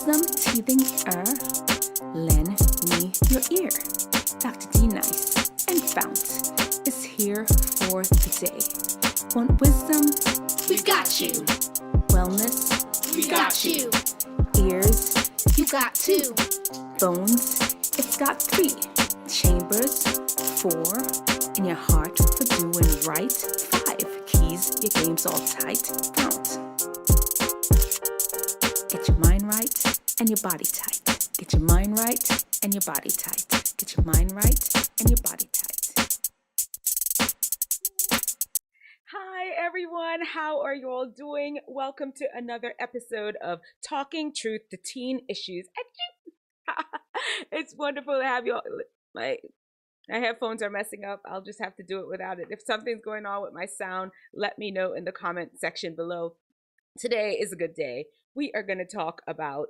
Wisdomteethinger, lend me your ear. Dr. D Nice and FOUNT is here for the day. Want wisdom? We've got you. Wellness? We got you. Ears? You got two. Phones? It's got 3. Chambers? 4. In your heart for doing right? 5. Keys, your game's all tight. FOUNT. Get your mind right and your body tight. Get your mind right and your body tight. Get your mind right and your body tight. Hi everyone, how are you all doing? Welcome to another episode of Talking Truth to Teen Issues. It's wonderful to have you all. My headphones are messing up. I'll just have to do it without it. If something's going on with my sound, let me know in the comment section below. Today is a good day. We are going to talk about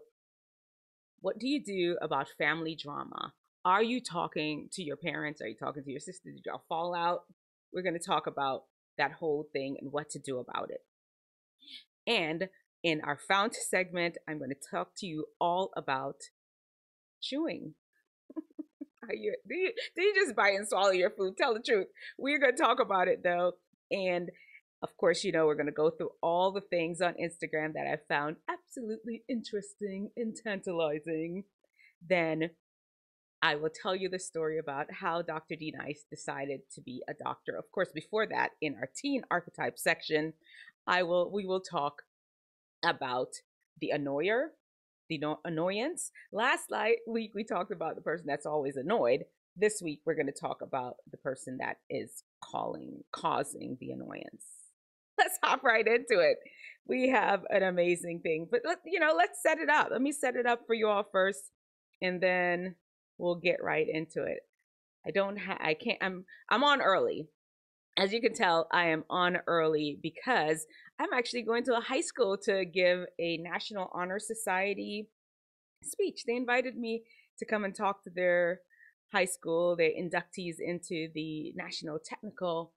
what do you do about family drama? Are you talking to your parents? Are you talking to your sister? Did y'all fall out? We're going to talk about that whole thing and what to do about it. And in our FOUNT segment, I'm going to talk to you all about chewing. Do you just bite and swallow your food? Tell the truth. We're going to talk about it though. And of course, you know, we're going to go through all the things on Instagram that I found absolutely interesting and tantalizing. Then I will tell you the story about how Dr. D Nice decided to be a doctor. Of course, before that, in our teen archetype section, we will talk about the annoyer, the annoyance. Last week, we talked about the person that's always annoyed. This week, we're going to talk about the person that is causing the annoyance. Let's hop right into it. We have an amazing thing, but let's set it up. Let me set it up for you all first, and then we'll get right into it. I'm on early. As you can tell, I am on early because I'm actually going to a high school to give a National Honor Society speech. They invited me to come and talk to their high school, their inductees into the National Technical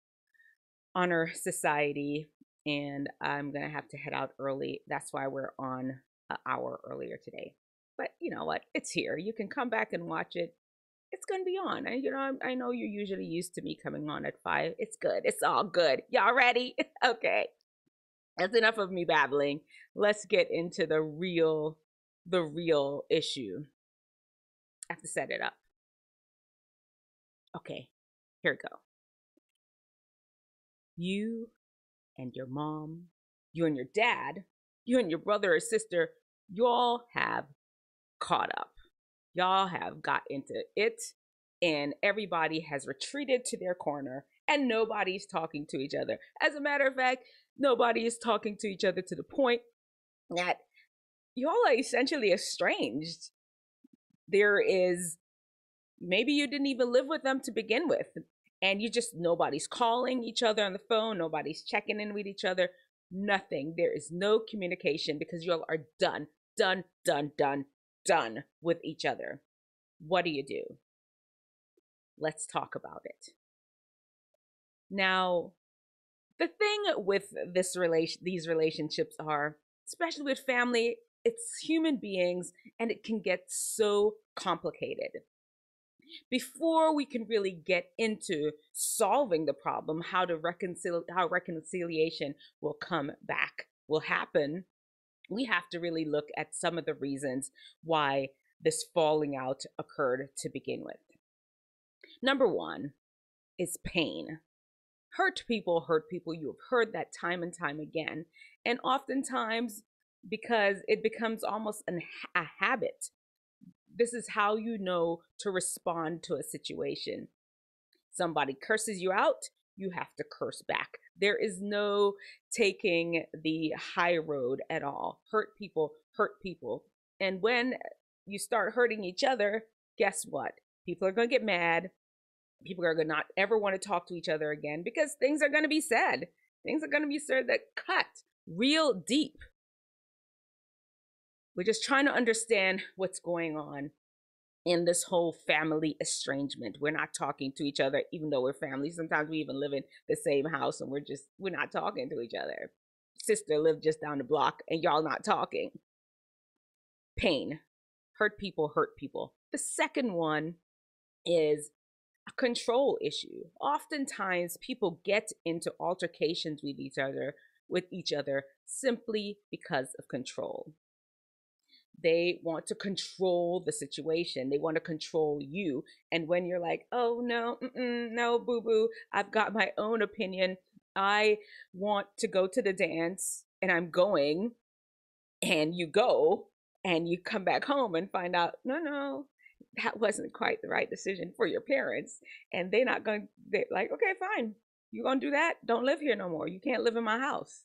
Honor Society, and I'm gonna have to head out early. That's why we're on an hour earlier today. But you know what? It's here. You can come back and watch it. It's gonna be on. I know you're usually used to me coming on at 5. It's good. It's all good. Y'all ready? Okay. That's enough of me babbling. Let's get into the real issue. I have to set it up. Okay, here we go. You and your mom, you and your dad, you and your brother or sister, y'all have caught up. Y'all have got into it, and everybody has retreated to their corner, and nobody's talking to each other. As a matter of fact, nobody is talking to each other to the point that y'all are essentially estranged. Maybe you didn't even live with them to begin with, and nobody's calling each other on the phone, nobody's checking in with each other, nothing. There is no communication because y'all are done with each other. What do you do? Let's talk about it. Now, the thing with these relationships are, especially with family, it's human beings, and it can get so complicated. Before we can really get into solving the problem, how reconciliation will happen, we have to really look at some of the reasons why this falling out occurred to begin with. Number 1 is pain. Hurt people. You have heard that time and time again. And oftentimes, because it becomes almost a habit, this is how you know to respond to a situation. Somebody curses you out, you have to curse back. There is no taking the high road at all. Hurt people. And when you start hurting each other, guess what? People are going to get mad. People are going to not ever want to talk to each other again because things are going to be said. Things are going to be said that cut real deep. We're just trying to understand what's going on in this whole family estrangement. We're not talking to each other, even though we're family. Sometimes we even live in the same house and we're not talking to each other. Sister lived just down the block and y'all not talking. pain. Hurt people hurt people. The second one is a control issue. Oftentimes people get into altercations with each other simply because of control. They want to control the situation. They want to control you. And when you're like, oh no, no, boo boo, I've got my own opinion. I want to go to the dance and I'm going, and you go and you come back home and find out, no, that wasn't quite the right decision for your parents. And they're like, okay, fine. You're going to do that? Don't live here no more. You can't live in my house.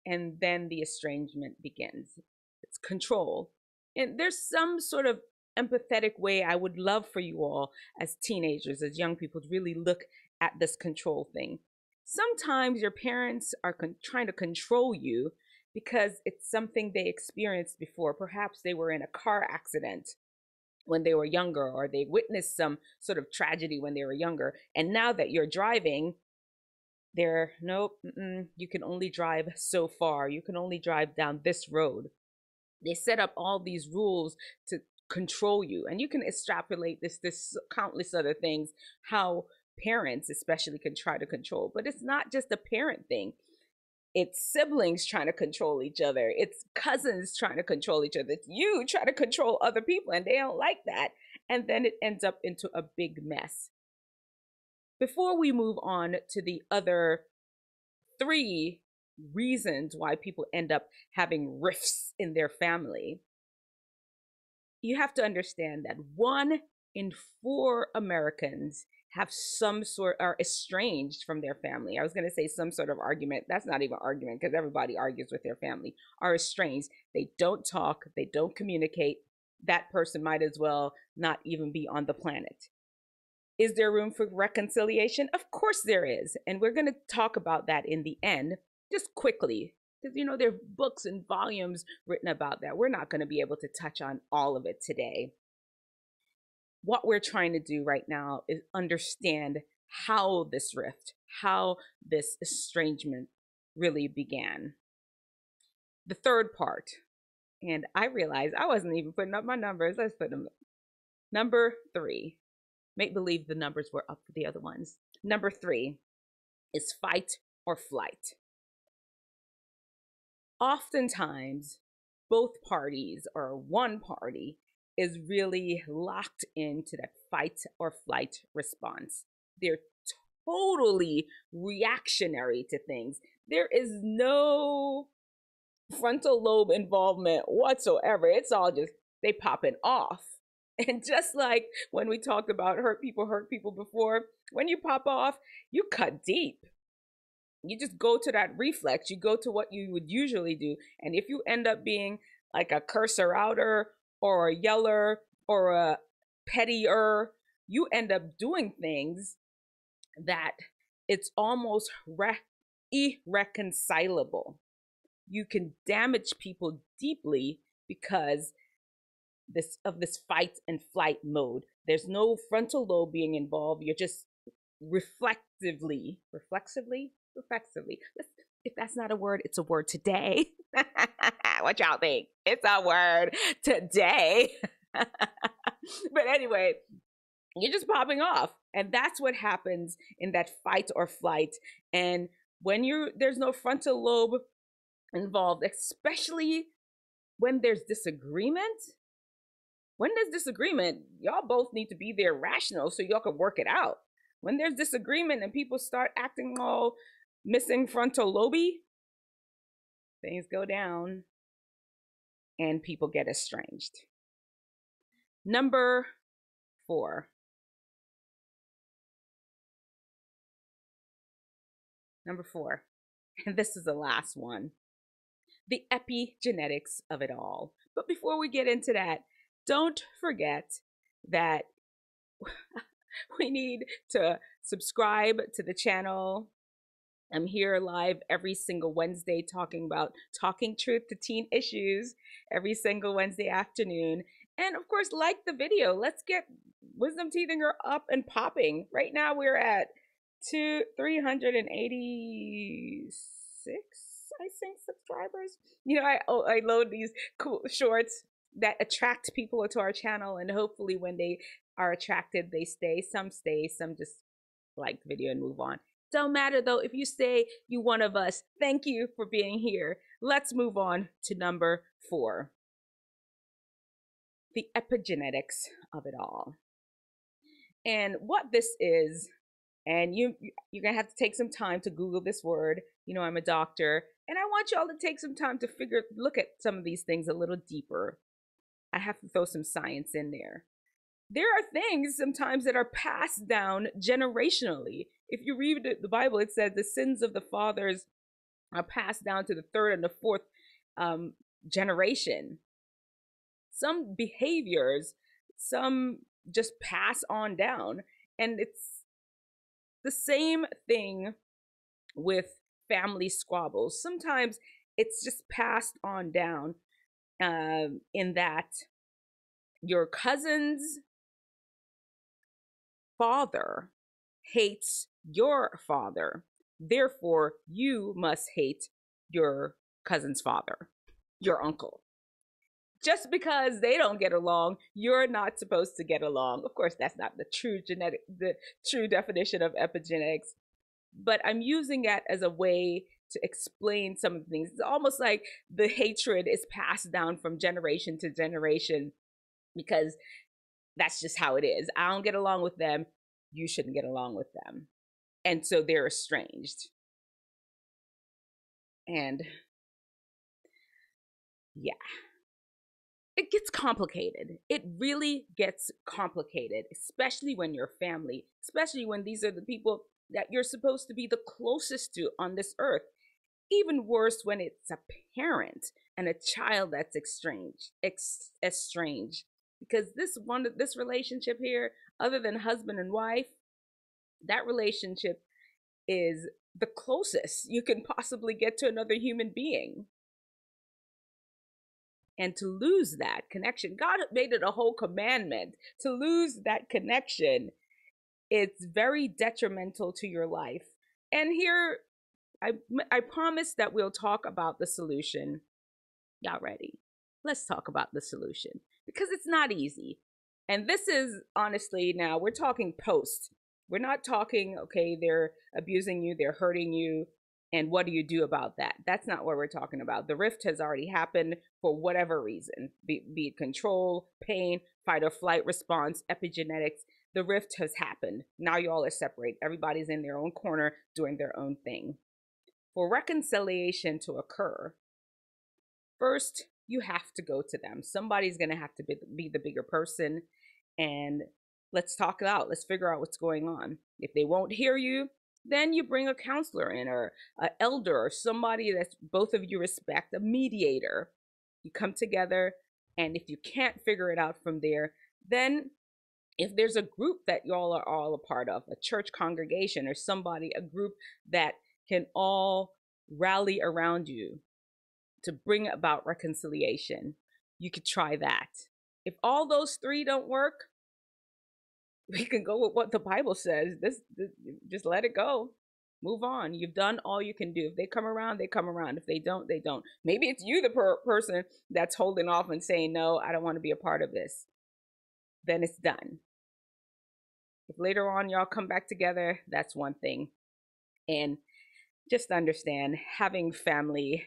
And then the estrangement begins. It's control. And there's some sort of empathetic way I would love for you all as teenagers, as young people, to really look at this control thing. Sometimes your parents are trying to control you because it's something they experienced before. Perhaps they were in a car accident when they were younger, or they witnessed some sort of tragedy when they were younger. And now that you're driving, they're, nope, you can only drive so far. You can only drive down this road. They set up all these rules to control you. And you can extrapolate this countless other things, how parents especially can try to control. But it's not just a parent thing. It's siblings trying to control each other. It's cousins trying to control each other. It's you trying to control other people, and they don't like that. And then it ends up into a big mess. Before we move on to the other 3 reasons why people end up having rifts in their family, you have to understand that 1 in 4 Americans have some sort, are estranged from their family. I was going to say some sort of argument. That's not even argument, because everybody argues with their family. Are estranged. They don't talk. They don't communicate. That person might as well not even be on the planet. Is there room for reconciliation? Of course there is. And we're going to talk about that in the end, just quickly, because, you know, there are books and volumes written about that. We're not going to be able to touch on all of it today. What we're trying to do right now is understand how this rift, how this estrangement really began. The third part, and I realized I wasn't even putting up my numbers. Let's put them. Number 3. Make believe the numbers were up for the other ones. Number 3 is fight or flight. Oftentimes, both parties or one party is really locked into that fight or flight response. They're totally reactionary to things. There is no frontal lobe involvement whatsoever. It's all just, they popping off. And just like when we talked about hurt people before, when you pop off, you cut deep. You just go to that reflex. You go to what you would usually do. And if you end up being like a cursor outer or a yeller or a pettier, you end up doing things that it's almost irreconcilable. You can damage people deeply because this fight and flight mode. There's no frontal lobe being involved. You're just reflexively. If that's not a word, it's a word today. What y'all think? It's a word today. But anyway, you're just popping off. And that's what happens in that fight or flight. And when there's no frontal lobe involved, especially when there's disagreement. When there's disagreement, y'all both need to be there rational so y'all can work it out. When there's disagreement and people start acting all missing frontal lobe, things go down and people get estranged. Number 4. Number 4, and this is the last one, the epigenetics of it all. But before we get into that, don't forget that we need to subscribe to the channel. I'm here live every single Wednesday talking truth to teen issues every single Wednesday afternoon. And of course, like the video. Let's get Wisdomteethinger up and popping. Right now we're at 386, I think, subscribers. You know, I load these cool shorts that attract people to our channel, and hopefully when they are attracted, they stay. Some just like the video and move on. Don't matter though, if you stay, you one of us. Thank you for being here. Let's move on to number 4. The epigenetics of it all. And what this is, and you're gonna have to take some time to Google this word. You know, I'm a doctor, and I want y'all to take some time to look at some of these things a little deeper. I have to throw some science in there. There are things sometimes that are passed down generationally. If you read the Bible, it says the sins of the fathers are passed down to the 3rd and the 4th generation. Some behaviors, some just pass on down. And it's the same thing with family squabbles. Sometimes it's just passed on down in that your cousin's father hates your father. Therefore, you must hate your cousin's father, your uncle. Just because they don't get along, you're not supposed to get along. Of course, that's not the true definition of epigenetics, but I'm using that as a way to explain some of the things. It's almost like the hatred is passed down from generation to generation because that's just how it is. I don't get along with them. You shouldn't get along with them. And so they're estranged. And yeah, it gets complicated. It really gets complicated, especially when you're family, especially when these are the people that you're supposed to be the closest to on this earth. Even worse when it's a parent and a child that's estranged. Because this relationship here, other than husband and wife, that relationship is the closest you can possibly get to another human being. And to lose that connection, God made it a whole commandment. To lose that connection, it's very detrimental to your life. And here, I promise that we'll talk about the solution. Y'all ready? Let's talk about the solution, because it's not easy. And this is honestly, now we're talking post. We're not talking, okay, they're abusing you, they're hurting you, and what do you do about that? That's not what we're talking about. The rift has already happened for whatever reason, be it control, pain, fight or flight response, epigenetics. The rift has happened. Now y'all are separate. Everybody's in their own corner doing their own thing. For reconciliation to occur, first, you have to go to them. Somebody's going to have to be the bigger person, and let's talk it out. Let's figure out what's going on. If they won't hear you, then you bring a counselor in, or an elder, or somebody that both of you respect, a mediator. You come together, and if you can't figure it out from there, then if there's a group that y'all are all a part of, a church congregation or somebody, a group that can all rally around you to bring about reconciliation, you could try that. If all those 3 don't work, we can go with what the Bible says. This just let it go. Move on. You've done all you can do. If they come around, they come around. If they don't, they don't. Maybe it's you, the person that's holding off and saying, no, I don't want to be a part of this. Then it's done. If later on y'all come back together, that's one thing. And just understand, having family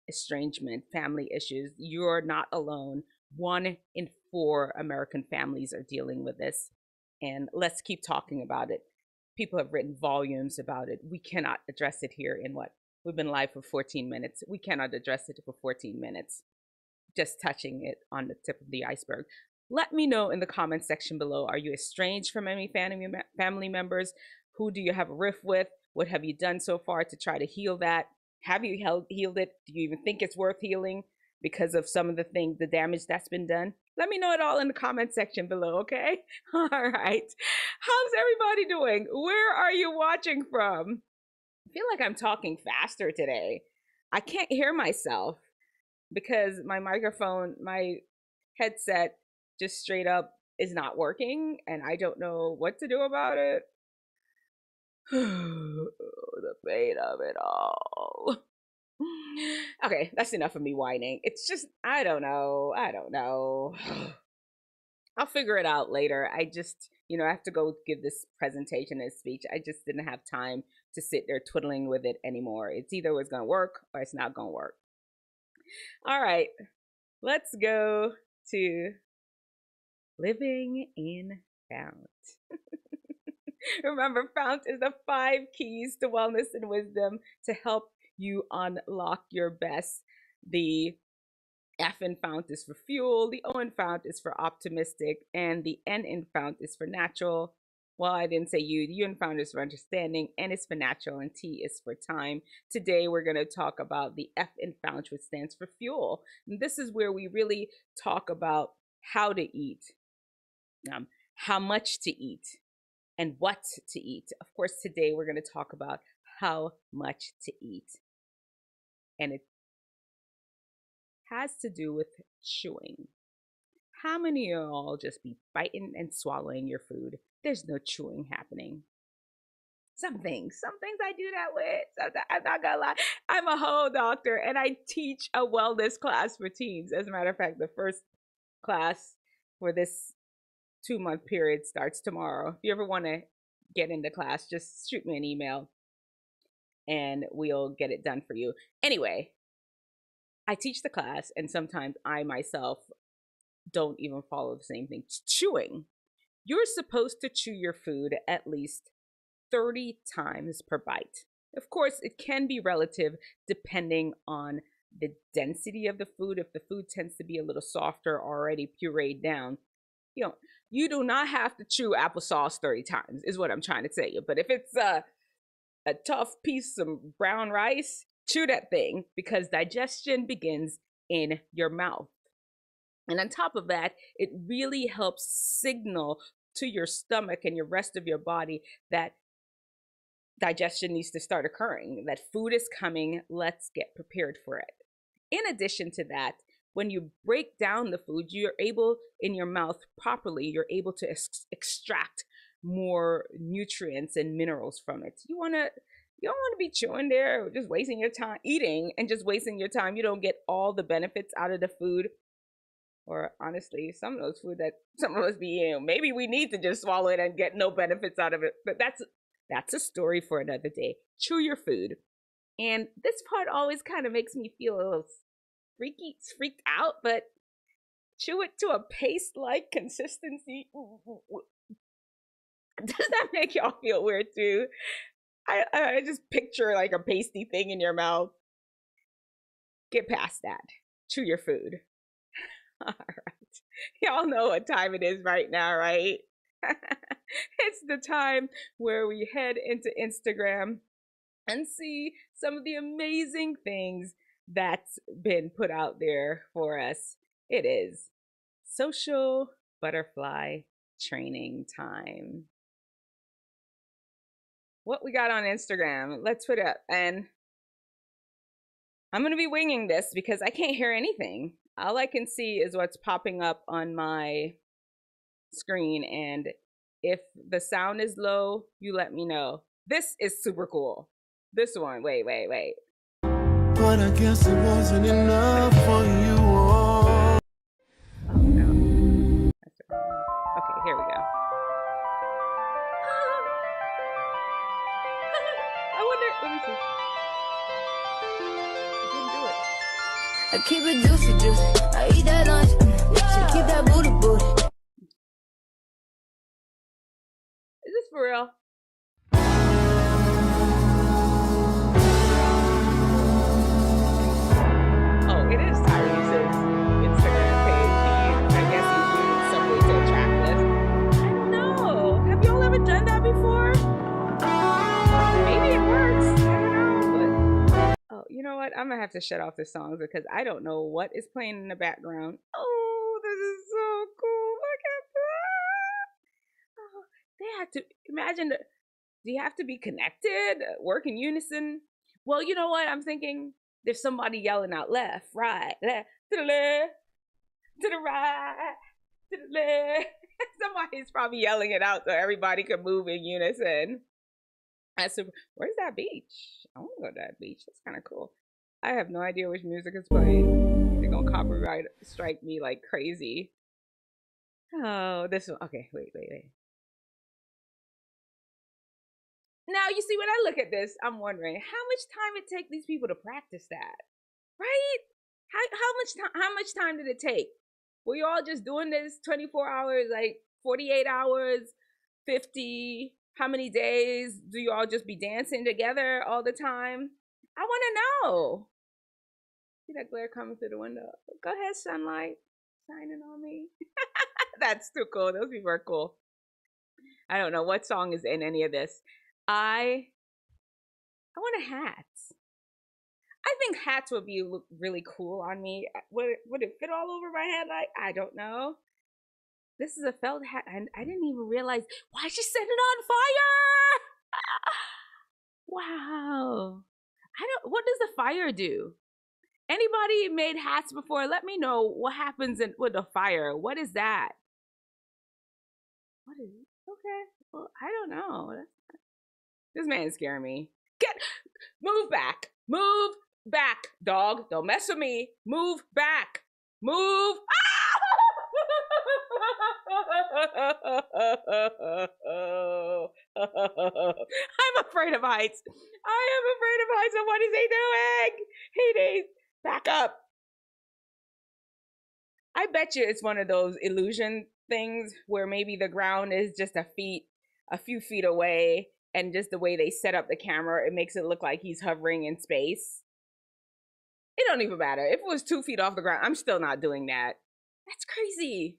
estrangement, family issues, you're not alone. 1 in 4 American families are dealing with this. And let's keep talking about it. People have written volumes about it. We cannot address it here in we've been live for 14 minutes. We cannot address it for 14 minutes. Just touching it on the tip of the iceberg. Let me know in the comment section below. Are you estranged from any family members? Who do you have a rift with? What have you done so far to try to heal that? Have you healed it? Do you even think it's worth healing because of some of the damage that's been done? Let me know it all in the comment section below, okay? All right. How's everybody doing? Where are you watching from? I feel like I'm talking faster today. I can't hear myself because my microphone, my headset just straight up is not working, and I don't know what to do about it. The pain of it all. Okay, that's enough of me whining. It's just, I don't know. I'll figure it out later. I just, I have to go give this presentation and speech. I just didn't have time to sit there twiddling with it anymore. It's either it's going to work or it's not going to work. All right, let's go to living in FOUNT. Remember, FOUNT is the 5 keys to wellness and wisdom to help you unlock your best. The F in FOUNT is for fuel, the O in FOUNT is for optimistic, and the N in FOUNT is for natural. Well, I didn't say U. The U in FOUNT is for understanding, N is for natural, and T is for time. Today, we're going to talk about the F in FOUNT, which stands for fuel. And this is where we really talk about how to eat, how much to eat, and what to eat. Of course, today we're going to talk about how much to eat. And it has to do with chewing. How many of y'all just be biting and swallowing your food? There's no chewing happening. Some things I do that with. I'm not gonna lie. I'm a whole doctor and I teach a wellness class for teens. As a matter of fact, the first class for this 2-month period starts tomorrow. If you ever want to get into class, just shoot me an email and we'll get it done for you. Anyway, I teach the class and sometimes I myself don't even follow the same thing. Chewing. You're supposed to chew your food at least 30 times per bite. Of course, it can be relative depending on the density of the food. If the food tends to be a little softer, already pureed down, you do not have to chew applesauce 30 times, is what I'm trying to tell you. But if it's a tough piece of brown rice, chew that thing because digestion begins in your mouth. And on top of that, it really helps signal to your stomach and your rest of your body that digestion needs to start occurring, that food is coming, let's get prepared for it. In addition to that, when you break down the food, you're able, in your mouth properly, you're able to extract more nutrients and minerals from it. You don't want to be chewing there, just wasting your time eating and just wasting your time. You don't get all the benefits out of the food. Or honestly, some of those food that some of us be eating, maybe we need to just swallow it and get no benefits out of it. But that's a story for another day. Chew your food. And this part always kind of makes me feel a little freaked out, but chew it to a paste-like consistency. Does that make y'all feel weird too? I just picture like a pasty thing in your mouth. Get past that. Chew your food. All right. Y'all know what time it is right now, right? It's the time where we head into Instagram and see some of the amazing things that's been put out there for us. It is social butterfly training time. What we got on Instagram? Let's put it up. And I'm going to be winging this because I can't hear anything. All I can see is what's popping up on my screen. And if the sound is low, you let me know. This is super cool. This one, wait. But I guess it wasn't enough for you all. Oh no. Okay, here we go. I wonder, let me see. I didn't do it. I keep it juicy. I eat that lunch. She keep that booty. Is this for real? Oh, it is Tyrese's Instagram page. I guess he's using some way to attract this. I don't know. Have y'all ever done that before? Maybe it works. I don't know. But oh, you know what? I'm gonna have to shut off the songs because I don't know what is playing in the background. Oh, this is so cool. Look at that. Oh, they have to imagine. Do you have to be connected? Work in unison? Well, you know what? I'm thinking there's somebody yelling out left, right, left, to the left, to the right, to the left. Somebody's probably yelling it out so everybody can move in unison. Where's that beach? I want to go to that beach. That's kind of cool. I have no idea which music is playing. They're gonna copyright strike me like crazy. Oh, this one. Okay, wait. Now you see when I look at this, I'm wondering how much time it take these people to practice that, right? How much time did it take? Were you all just doing this 24 hours, like 48 hours, 50? How many days do you all just be dancing together all the time? I want to know. See that glare coming through the window? Go ahead, sunlight, shining on me. That's too cool. Those people are cool. I don't know what song is in any of this. I want a hat. I think hats would be look really cool on me. Would it fit all over my head? Like, I don't know. This is a felt hat, and I didn't even realize. Why is she setting it on fire? Wow. What does the fire do? Anybody made hats before? Let me know what happens with the fire. What is that? What is it? Okay. Well, I don't know. This man's scaring me. Move back. Move back, dog. Don't mess with me. Move back. Move. I'm afraid of heights. I am afraid of heights. And what is he doing? He needs back up. I bet you it's one of those illusion things where maybe the ground is just a few feet away, and just the way they set up the camera, it makes it look like he's hovering in space. It don't even matter. If it was 2 feet off the ground, I'm still not doing that. That's crazy.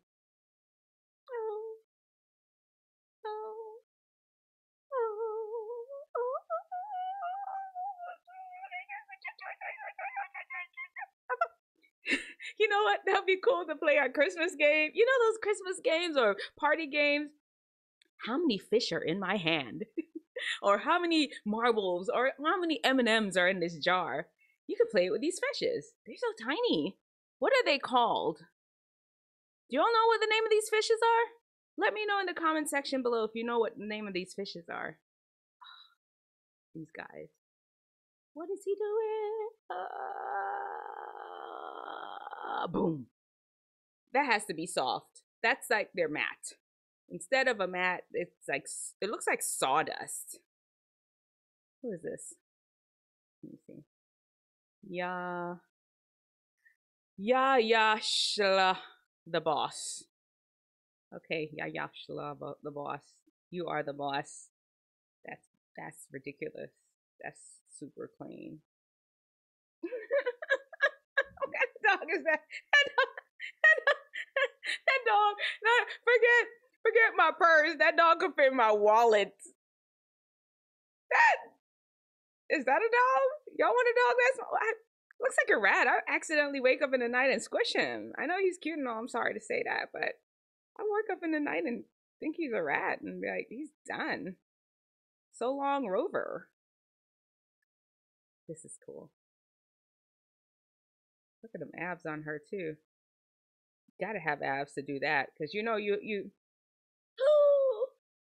You know what? That'd be cool to play on Christmas game. You know those Christmas games or party games? How many fish are in my hand? Or how many marbles or how many M&Ms are in this jar? You can play it with these fishes. They're so tiny. What are they called? Do y'all know what the name of these fishes are? Let me know in the comment section below if you know what the name of these fishes are. These guys. What is he doing? Boom. That has to be soft. That's like their mat. Instead of a mat, it's like, it looks like sawdust. Who is this? Let me see. Shla, the boss. Okay, Shla, the boss. You are the boss. That's ridiculous. That's super clean. What kind of dog is that? That dog. Forget my purse. That dog could fit in my wallet. Is that a dog? Y'all want a dog? Looks like a rat. I accidentally wake up in the night and squish him. I know he's cute and all. I'm sorry to say that, but I wake up in the night and think he's a rat and be like, he's done. So long, Rover. This is cool. Look at them abs on her too. Gotta have abs to do that, because you know you.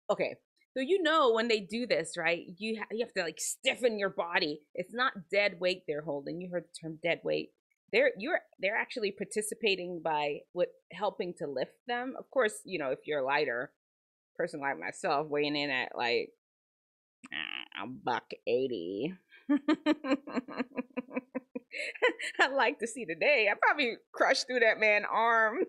Okay, so you know when they do this, right? You have to like stiffen your body. It's not dead weight they're holding. You heard the term dead weight. They're actually participating by helping to lift them. Of course, you know, if you're a lighter person like myself, weighing in at like $180. I'd like to see the day. I probably crushed through that man's arm.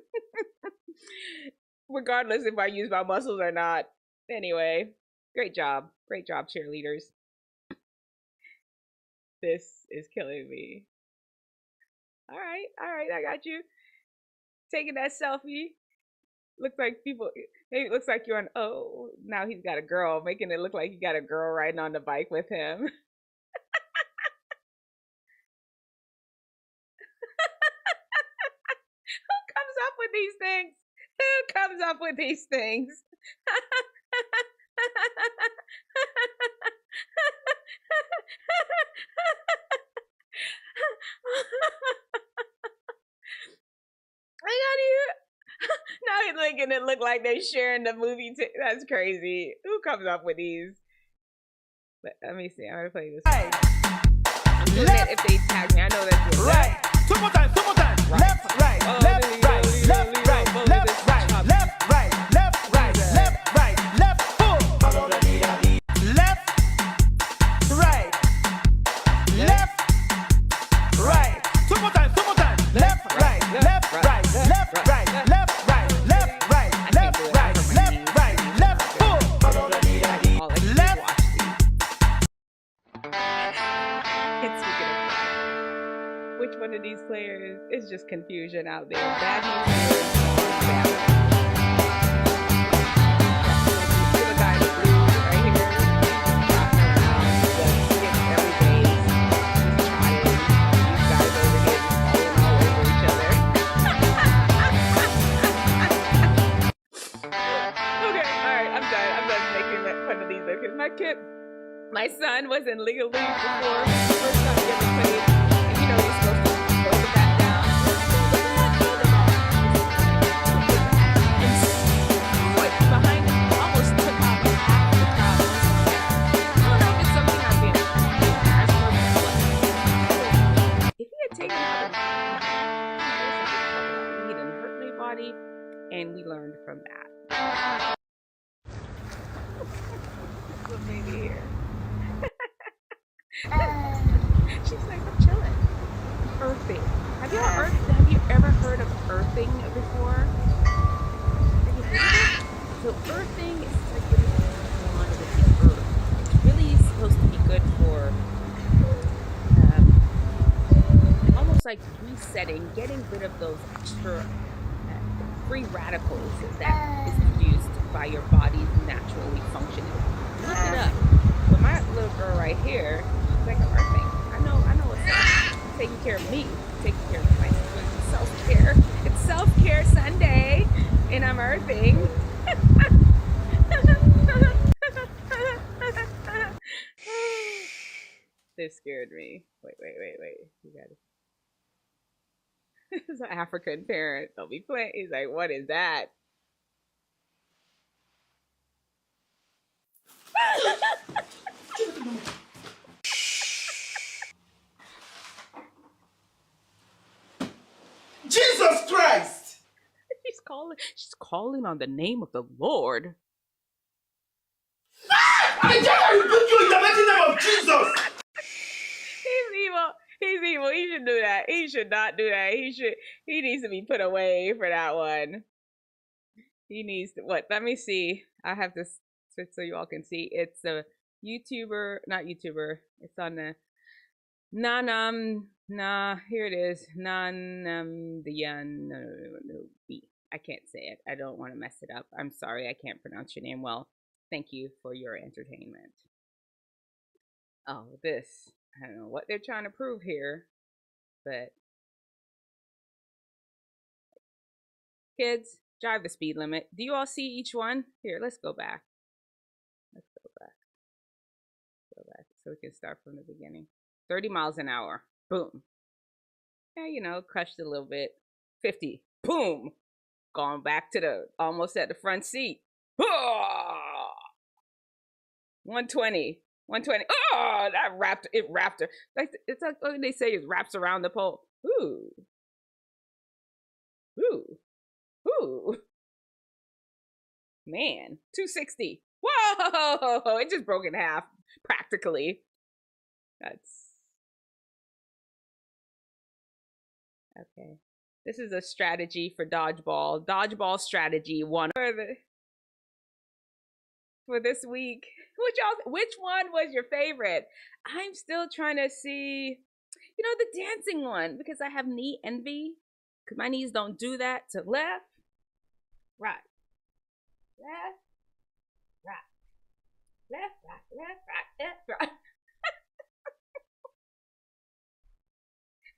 Regardless if I use my muscles or not. Anyway, great job. Great job, cheerleaders. This is killing me. All right, I got you. Taking that selfie. Looks like people, maybe it looks like you're on, oh, now he's got a girl, making it look like he got a girl riding on the bike with him. Who comes up with these things? Who comes up with these things? I got you. Now he's making it look like they're sharing the movie. That's crazy. Who comes up with these? Let me see. I'm gonna play this. Hey. doing that if they tag me. I know that's doing right. Two more times. Right. Left, right, Oh, left, Lily, right, Lily, left, Lily, right, Lily, left, this right, chop. left, right, left, right, left, right, left, full. Left, right, left, right. Two more times. Left, right, left, right, left, right, left, right, left, right, left, right, left, right, left, full. All I can do is Left. watch these. And speaking of that, which one of these players is just confusion out there? Bad news here. Bad news. The guy in the blue right here, trotting around, just skipping every base, just trotting. These guys over here just falling all over each other. Okay, alright, I'm done making fun of these because my son was in League of Legends before, first time he ever played, and you know he's supposed to throw the bat down. And threw it behind him, almost took out half the crowd. I don't know if it's something I'm being embarrassed of, but if he had taken out he didn't hurt anybody, and we learned from that. Little baby here. She's like, I'm chilling. Earthing. Have you ever heard of earthing before? Have you heard of it? So earthing is like getting on with the earth. It's really supposed to be good for almost like resetting, getting rid of those extra free radicals that is produced by your body's naturally functioning. Look it up. But my little girl right here, she's like earthing. I know what's up. Taking care of me, taking care of my self-care. It's self-care Sunday, and I'm earthing. This scared me. Wait. You got it. This is an African parent. They'll be playing. He's like, what is that? Jesus Christ! She's calling on the name of the Lord. I tell you, rebuke you in the mighty name of Jesus! He's evil. He should do that. He should not do that. He needs to be put away for that one. He needs to, what? Let me see. I have to switch so you all can see. It's a YouTuber, not YouTuber. It's on the here it is. I can't say it. I don't want to mess it up. I'm sorry. I can't pronounce your name well. Thank you for your entertainment. Oh, this. I don't know what they're trying to prove here, but kids, drive the speed limit. Do you all see each one? Here, let's go back. Go back so we can start from the beginning. 30 miles an hour. Boom. Yeah, you know, crushed a little bit. 50. Boom. Going back to the almost at the front seat. 120. 120. Oh, that wrapped her. Like it's like what they say is wraps around the pole. Ooh. Man, 260. Whoa! It just broke in half, practically. That's okay. This is a strategy for dodgeball. Dodgeball strategy 1 for this week. Which one was your favorite? I'm still trying to see, you know, the dancing one, because I have knee envy, because my knees don't do that. To left, right, left, right.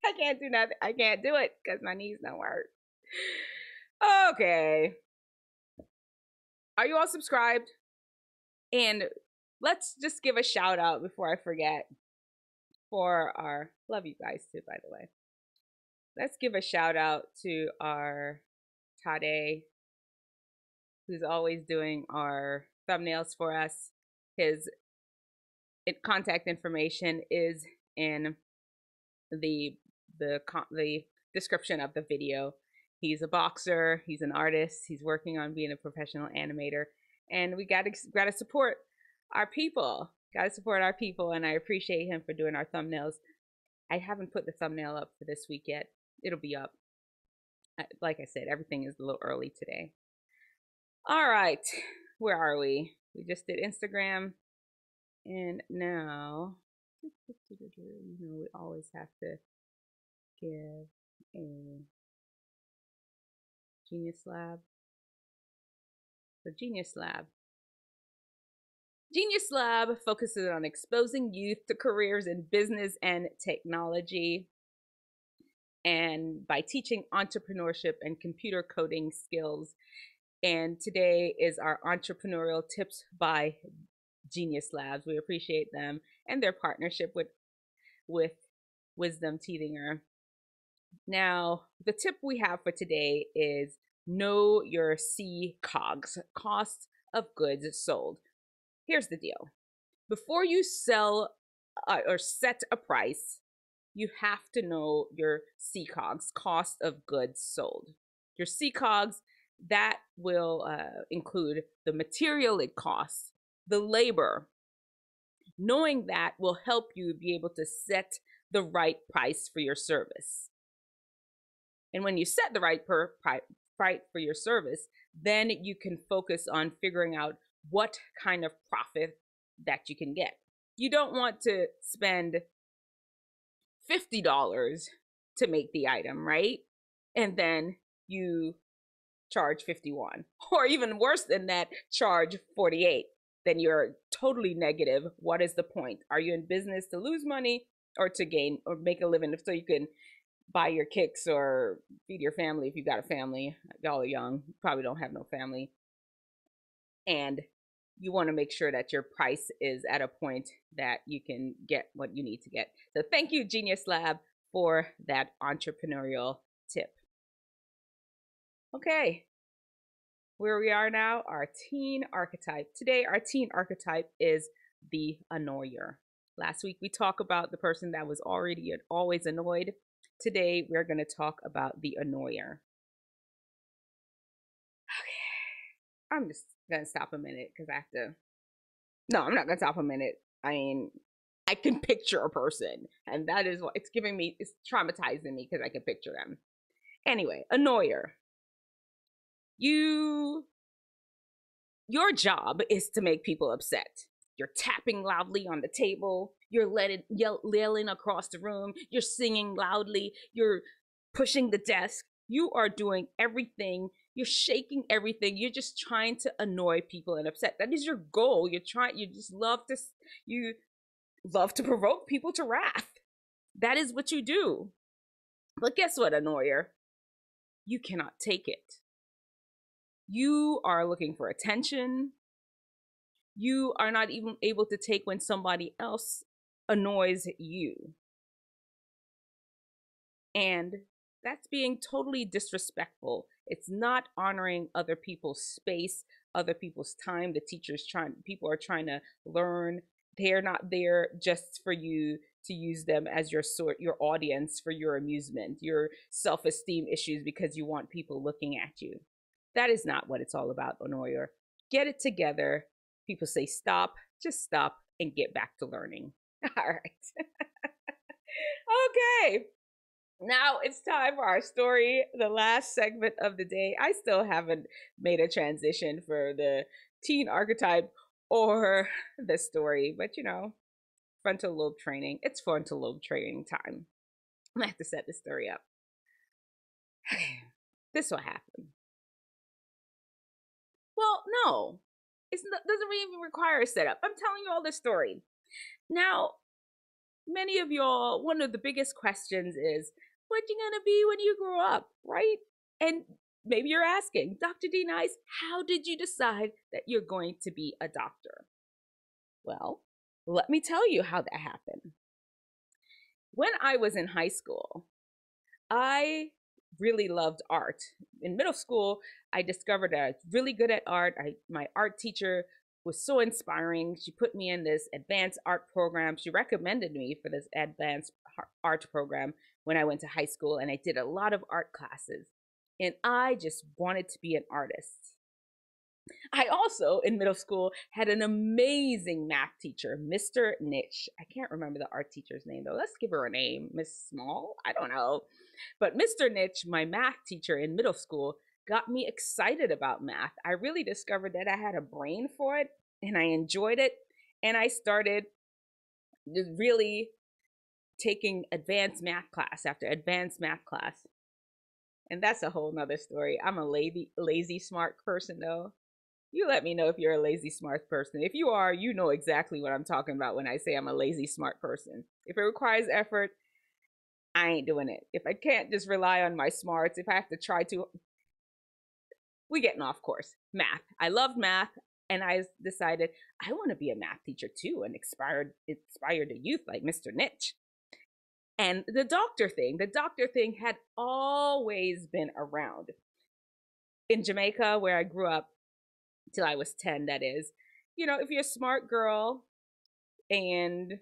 I can't do nothing. I can't do it because my knees don't work. Okay. Are you all subscribed? And let's just give a shout out before I forget for our, love you guys too, by the way. Let's give a shout out to our Tydai, who's always doing our thumbnails for us. His contact information is in the the description of the video. He's a boxer, he's an artist, he's working on being a professional animator, and we gotta support our people. Gotta support our people, and I appreciate him for doing our thumbnails. I haven't put the thumbnail up for this week yet. It'll be up. Like I said, everything is a little early today. All right, where are we? We just did Instagram, and now, we always have to give a Genius Lab. The Genius Lab. Genius Lab focuses on exposing youth to careers in business and technology, and by teaching entrepreneurship and computer coding skills. And today is our entrepreneurial tips by Genius Labs. We appreciate them and their partnership with Wisdomteethinger. Now, the tip we have for today is know your COGS, cost of goods sold. Here's the deal. Before you sell or set a price, you have to know your COGS, cost of goods sold. Your COGS, that will include the material it costs, the labor. Knowing that will help you be able to set the right price for your service. And when you set the right price for your service, then you can focus on figuring out what kind of profit that you can get. You don't want to spend $50 to make the item, right? And then you charge 51, or even worse than that, charge 48. Then you're totally negative. What is the point? Are you in business to lose money or to gain or make a living so you can buy your kicks or feed your family if you've got a family? Y'all are young, probably don't have no family. And you want to make sure that your price is at a point that you can get what you need to get. So thank you, Genius Lab, for that entrepreneurial tip. Okay, where we are now, our teen archetype. Today, our teen archetype is the annoyer. Last week, we talked about the person that was already always annoyed. Today, we're going to talk about the annoyer. Okay, I'm just going to stop a minute because I have to. No, I'm not going to stop a minute. I mean, I can picture a person, and that is what it's giving me. It's traumatizing me because I can picture them. Anyway, annoyer. Your job is to make people upset. You're tapping loudly on the table. You're yelling across the room. You're singing loudly. You're pushing the desk. You are doing everything. You're shaking everything. You're just trying to annoy people and upset. That is your goal. You love to provoke people to wrath. That is what you do. But guess what, annoyer? You cannot take it. You are looking for attention. You are not even able to take when somebody else annoys you. And that's being totally disrespectful. It's not honoring other people's space, other people's time. People are trying to learn. They're not there just for you to use them as your audience for your amusement, your self-esteem issues because you want people looking at you. That is not what it's all about, annoyer. Get it together. People say stop, just stop and get back to learning. All right. Okay. Now it's time for our story, the last segment of the day. I still haven't made a transition for the teen archetype or the story, but frontal lobe training. It's frontal lobe training time. I'm gonna have to set this story up. This is what happened. Well, no, it doesn't even require a setup. I'm telling you all this story. Now, many of y'all, one of the biggest questions is, what you gonna be when you grow up, right? And maybe you're asking, Dr. D Nice, how did you decide that you're going to be a doctor? Well, let me tell you how that happened. When I was in high school, I really loved art. In middle school, I discovered that I was really good at art. My art teacher was so inspiring. She put me in this advanced art program. She recommended me for this advanced art program when I went to high school, and I did a lot of art classes. And I just wanted to be an artist. I also, in middle school, had an amazing math teacher, Mr. Nitch. I can't remember the art teacher's name, though. Let's give her a name. Miss Small? I don't know. But Mr. Nitch, my math teacher in middle school, got me excited about math. I really discovered that I had a brain for it, and I enjoyed it. And I started really taking advanced math class after advanced math class. And that's a whole nother story. I'm a lazy smart person, though. You let me know if you're a lazy smart person. If you are, you know exactly what I'm talking about when I say I'm a lazy smart person. If it requires effort, I ain't doing it. If I can't just rely on my smarts, if I have to try to, we getting off course. Math. I loved math, and I decided I want to be a math teacher too, and inspired the youth like Mr. Nitch. And the doctor thing had always been around. In Jamaica, where I grew up, till I was 10, that is, you know, if you're a smart girl and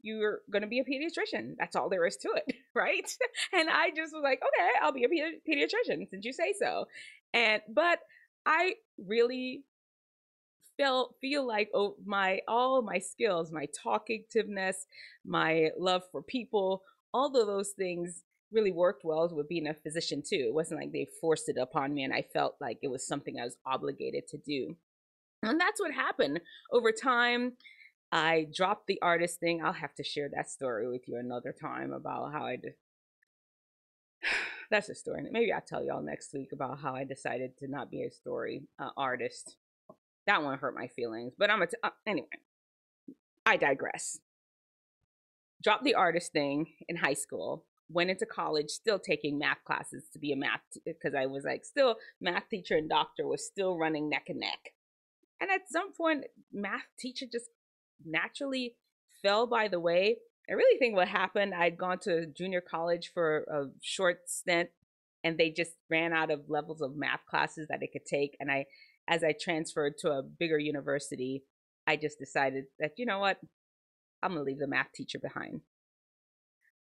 you're going to be a pediatrician, that's all there is to it, right? And I just was like, okay, I'll be a pediatrician since you say so. But I really feel like all my skills, my talkativeness, my love for people, all of those things really worked well with being a physician too. It wasn't like they forced it upon me and I felt like it was something I was obligated to do. And that's what happened. Over time, I dropped the artist thing. I'll have to share that story with you another time about how I did. That's a story. Maybe I'll tell y'all next week about how I decided to not be a story artist. That one hurt my feelings, but anyway, I digress. Dropped the artist thing in high school, went into college, still taking math classes to be a math, because I was like, still math teacher and doctor was still running neck and neck. And at some point, math teacher just naturally fell by the way. I really think what happened, I'd gone to junior college for a short stint, and they just ran out of levels of math classes that I could take. And as I transferred to a bigger university, I just decided that, you know what, I'm gonna leave the math teacher behind.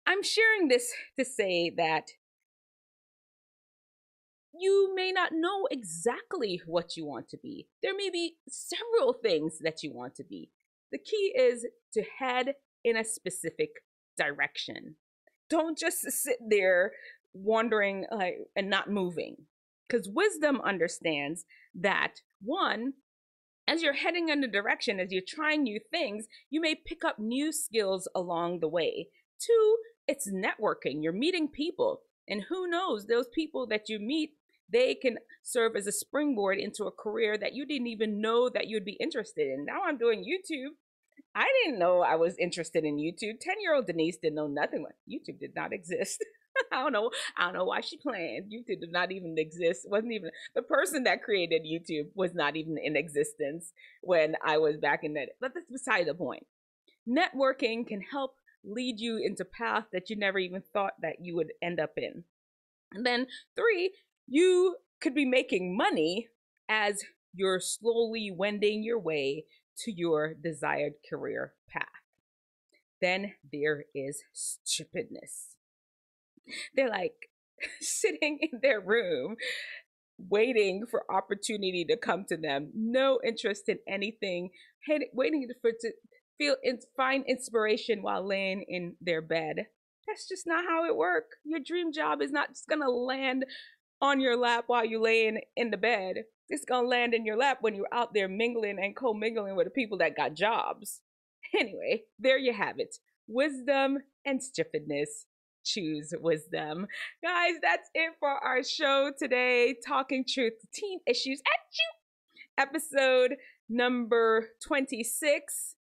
I'm sharing this to say that you may not know exactly what you want to be. There may be several things that you want to be. The key is to head in a specific direction. Don't just sit there wondering and not moving. Because wisdom understands that, one, as you're heading in a direction, as you're trying new things, you may pick up new skills along the way. Two, it's networking. You're meeting people. And who knows, those people that you meet, they can serve as a springboard into a career that you didn't even know that you'd be interested in. Now I'm doing YouTube. I didn't know I was interested in YouTube. 10-year-old Denise didn't know nothing. YouTube did not exist. I don't know why she planned. YouTube did not even exist. Wasn't even the person that created YouTube was not even in existence when I was back in that. But that's beside the point. Networking can help lead you into paths that you never even thought that you would end up in. And then 3, you could be making money as you're slowly wending your way to your desired career path. Then there is stupidness. They're like sitting in their room waiting for opportunity to come to them. No interest in anything, waiting to find inspiration while laying in their bed. That's just not how it works. Your dream job is not just gonna land on your lap while you're laying in the bed. It's gonna land in your lap when you're out there mingling and co-mingling with the people that got jobs. Anyway, there you have it. Wisdom and stupidness. Choose wisdom. Guys, that's it for our show today. Talking truth to teen issues at you. Episode number 26.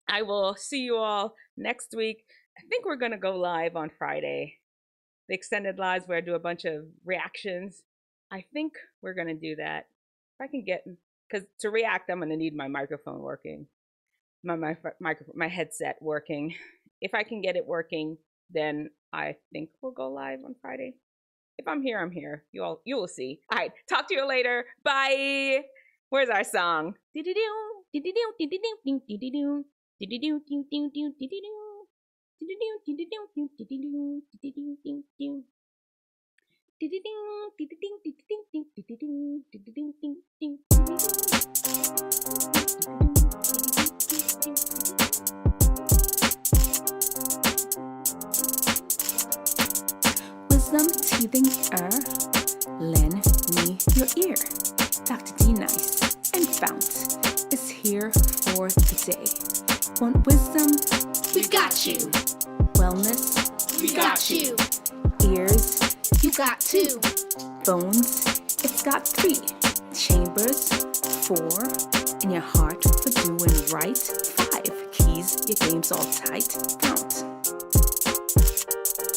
I will see you all next week. I think we're going to go live on Friday. The extended lives where I do a bunch of reactions. I think we're going to do that. If I can get, because to react, I'm going to need my microphone working. My headset working. If I can get it working, then I think we'll go live on Friday. If I'm here, I'm here. You will see. All right, talk to you later. Bye. Where's our song? Doo-doo-doo. Wisdomteethinger, lend me your ear. Dr. D Nice and FOUNT is here for the day. Want wisdom? We got you. Wellness? We got you. Ears? You got two. Bones? It's got 3. Chambers? 4. In your heart for doing right? 5. Keys? Your game's all tight. FOUNT.